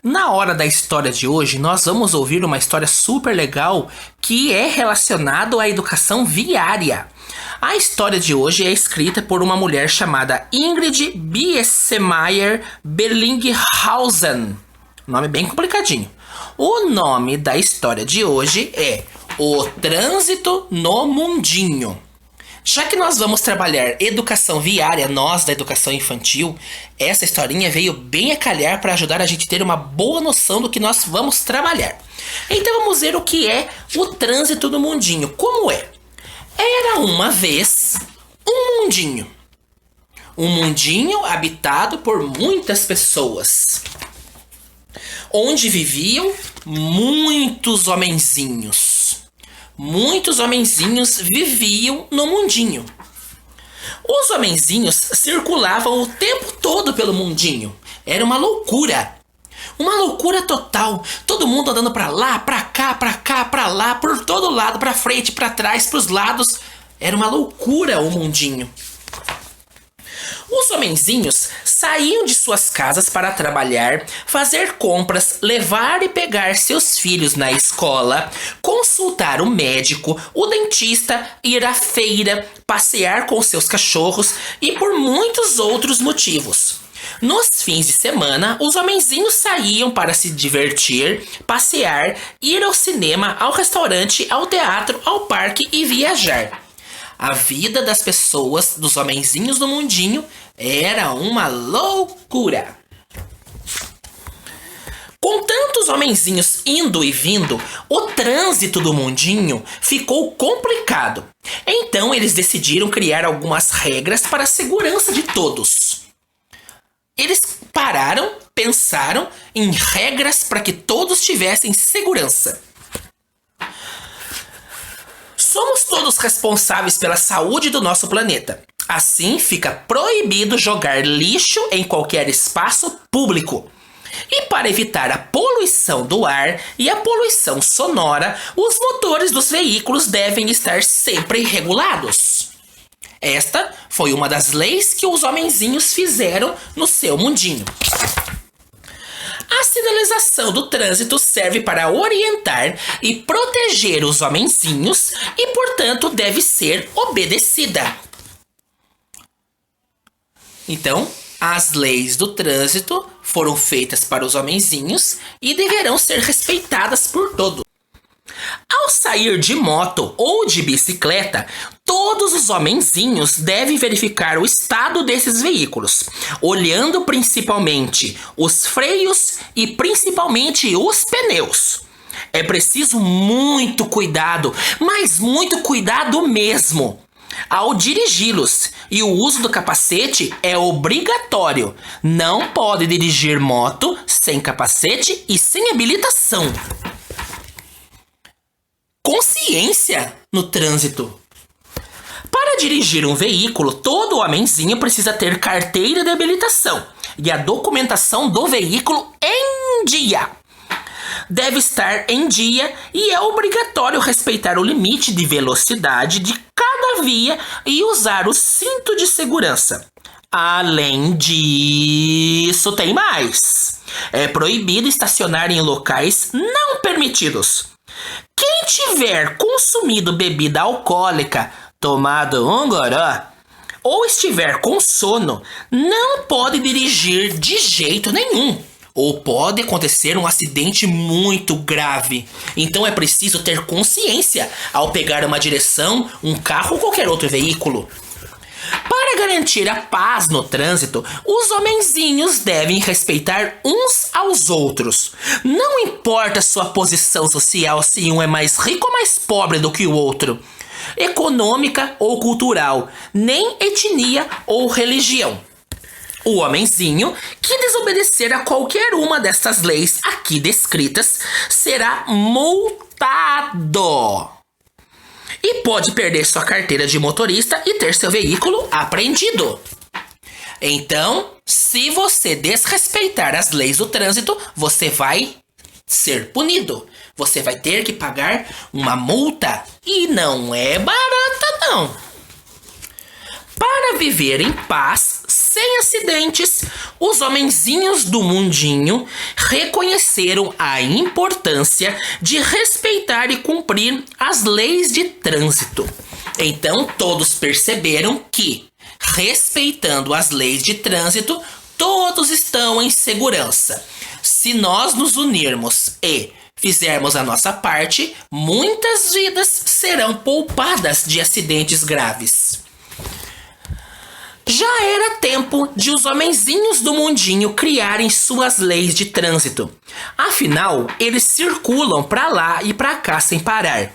Na hora da história de hoje, nós vamos ouvir uma história super legal que é relacionada à educação viária. A história de hoje é escrita por uma mulher chamada Ingrid Biessemeyer Bellinghausen. Nome bem complicadinho. O nome da história de hoje é O Trânsito no Mundinho. Já que nós vamos trabalhar educação viária, nós da educação infantil, essa historinha veio bem a calhar para ajudar a gente a ter uma boa noção do que nós vamos trabalhar. Então vamos ver o que é o trânsito no mundinho. Como é? Era uma vez um mundinho. Um mundinho habitado por muitas pessoas. Onde viviam muitos homenzinhos. Muitos homenzinhos viviam no mundinho. Os homenzinhos circulavam o tempo todo pelo mundinho. Era uma loucura. Uma loucura total. Todo mundo andando pra lá, pra cá, pra lá, por todo lado, pra frente, pra trás, pros lados. Era uma loucura o mundinho. Os homenzinhos saíam de suas casas para trabalhar, fazer compras, levar e pegar seus filhos na escola, consultar o médico, o dentista, ir à feira, passear com seus cachorros e por muitos outros motivos. Nos fins de semana, os homenzinhos saíam para se divertir, passear, ir ao cinema, ao restaurante, ao teatro, ao parque e viajar. A vida das pessoas, dos homenzinhos do mundinho, era uma loucura. Com tantos homenzinhos indo e vindo, o trânsito do mundinho ficou complicado. Então eles decidiram criar algumas regras para a segurança de todos. Eles pararam, pensaram em regras para que todos tivessem segurança. Somos todos responsáveis pela saúde do nosso planeta. Assim, fica proibido jogar lixo em qualquer espaço público. E para evitar a poluição do ar e a poluição sonora, os motores dos veículos devem estar sempre regulados. Esta foi uma das leis que os homenzinhos fizeram no seu mundinho. A sinalização do trânsito serve para orientar e proteger os homenzinhos e, portanto, deve ser obedecida. Então, as leis do trânsito foram feitas para os homenzinhos e deverão ser respeitadas por todos. Ao sair de moto ou de bicicleta, todos os homenzinhos devem verificar o estado desses veículos, olhando principalmente os freios e principalmente os pneus. É preciso muito cuidado, mas muito cuidado mesmo, ao dirigi-los, e o uso do capacete é obrigatório. Não pode dirigir moto sem capacete e sem habilitação. Consciência no trânsito. Para dirigir um veículo, todo homenzinho precisa ter carteira de habilitação e a documentação do veículo em dia. Deve estar em dia e é obrigatório respeitar o limite de velocidade de cada via e usar o cinto de segurança. Além disso, tem mais. É proibido estacionar em locais não permitidos. Quem tiver consumido bebida alcoólica, tomado um goró, ou estiver com sono, não pode dirigir de jeito nenhum. Ou pode acontecer um acidente muito grave. Então é preciso ter consciência ao pegar uma direção, um carro ou qualquer outro veículo. Para garantir a paz no trânsito, os homenzinhos devem respeitar uns aos outros. Não importa sua posição social, se um é mais rico ou mais pobre do que o outro, econômica ou cultural, nem etnia ou religião. O homenzinho que desobedecer a qualquer uma destas leis aqui descritas será multado. E pode perder sua carteira de motorista e ter seu veículo apreendido. Então, se você desrespeitar as leis do trânsito, você vai ser punido. Você vai ter que pagar uma multa. E não é barata, não. Para viver em paz, sem acidentes, os homenzinhos do mundinho reconheceram a importância de respeitar e cumprir as leis de trânsito. Então todos perceberam que, respeitando as leis de trânsito, todos estão em segurança. Se nós nos unirmos e fizermos a nossa parte, muitas vidas serão poupadas de acidentes graves. Já era tempo de os homenzinhos do mundinho criarem suas leis de trânsito. Afinal, eles circulam pra lá e pra cá sem parar.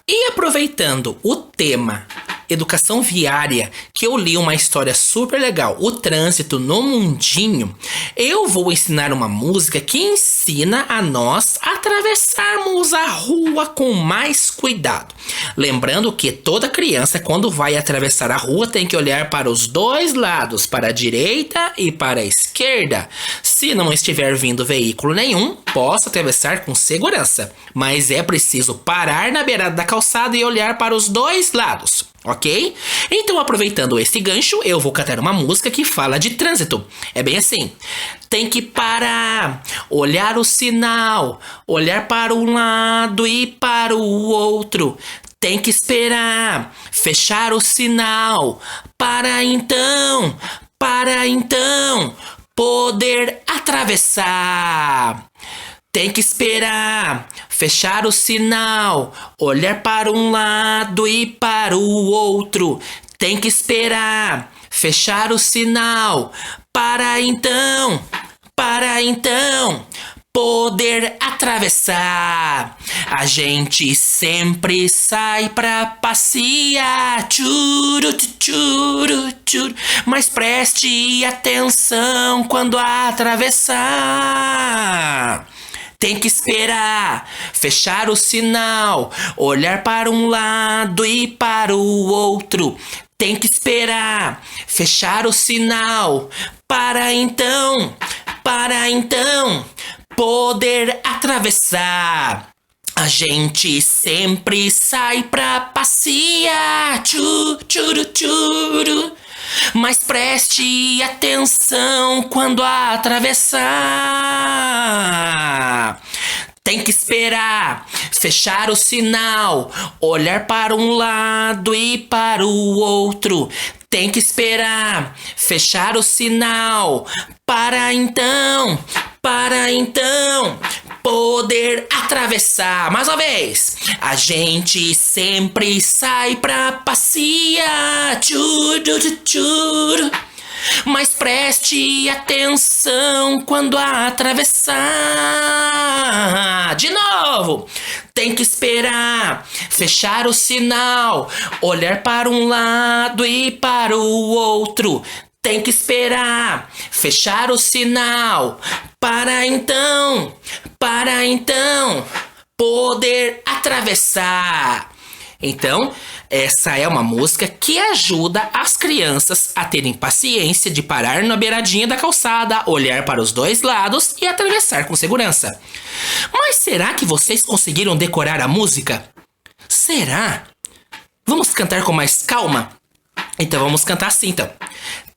E aproveitando o tema educação viária, que eu li uma história super legal, o trânsito no mundinho, eu vou ensinar uma música que ensina a nós a atravessarmos a rua com mais cuidado. Lembrando que toda criança, quando vai atravessar a rua, tem que olhar para os dois lados, para a direita e para a esquerda. Se não estiver vindo veículo nenhum, posso atravessar com segurança, mas é preciso parar na beirada da calçada e olhar para os dois lados. Ok? Então, aproveitando esse gancho, eu vou cantar uma música que fala de trânsito. É bem assim. Tem que parar, olhar o sinal, olhar para um lado e para o outro. Tem que esperar, fechar o sinal, para então, poder atravessar. Tem que esperar, fechar o sinal, olhar para um lado e para o outro. Tem que esperar, fechar o sinal, para então, poder atravessar. A gente sempre sai pra passear, tchuru, tchuru, tchuru, mas preste atenção quando atravessar. Tem que esperar, fechar o sinal, olhar para um lado e para o outro. Tem que esperar, fechar o sinal, para então, poder atravessar. A gente sempre sai pra passear, tchuru, tchuru, mas preste atenção quando atravessar. Tem que esperar, fechar o sinal, olhar para um lado e para o outro. Tem que esperar, fechar o sinal, para então, poder atravessar. Mais uma vez. A gente sempre sai pra passear, tchuru, tchuru, mas preste atenção quando atravessar. De novo. Tem que esperar, fechar o sinal, olhar para um lado e para o outro. Tem que esperar, fechar o sinal, para então, poder atravessar. Então, essa é uma música que ajuda as crianças a terem paciência de parar na beiradinha da calçada, olhar para os dois lados e atravessar com segurança. Mas será que vocês conseguiram decorar a música? Será? Vamos cantar com mais calma? Então vamos cantar assim, então.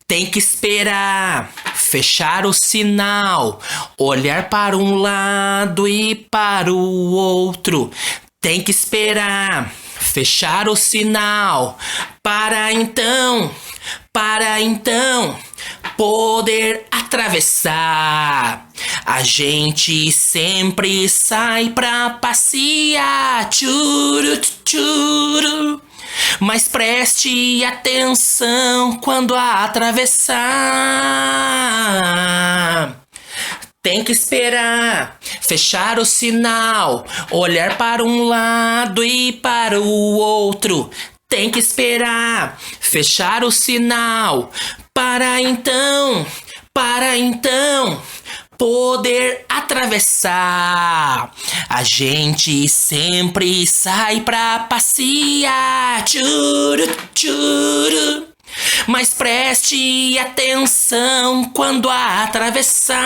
Tem que esperar, fechar o sinal, olhar para um lado e para o outro. Tem que esperar, fechar o sinal, para então, poder atravessar. A gente sempre sai pra passear, tchuru, tchuru, mas preste atenção quando atravessar. Tem que esperar, fechar o sinal, olhar para um lado e para o outro. Tem que esperar, fechar o sinal, para então, poder atravessar. A gente sempre sai pra passear, tchuru, tchuru, mas preste atenção quando atravessar.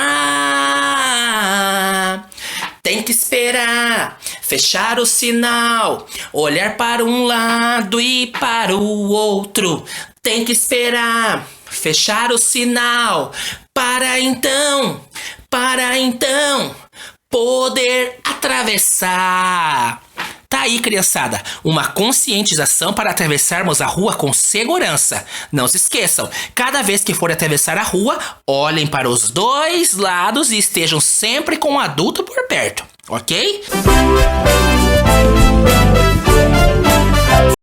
Tem que esperar, fechar o sinal, olhar para um lado e para o outro. Tem que esperar, fechar o sinal, para então poder atravessar. Tá aí, criançada, uma conscientização para atravessarmos a rua com segurança. Não se esqueçam, cada vez que for atravessar a rua, olhem para os dois lados e estejam sempre com um adulto por perto, ok?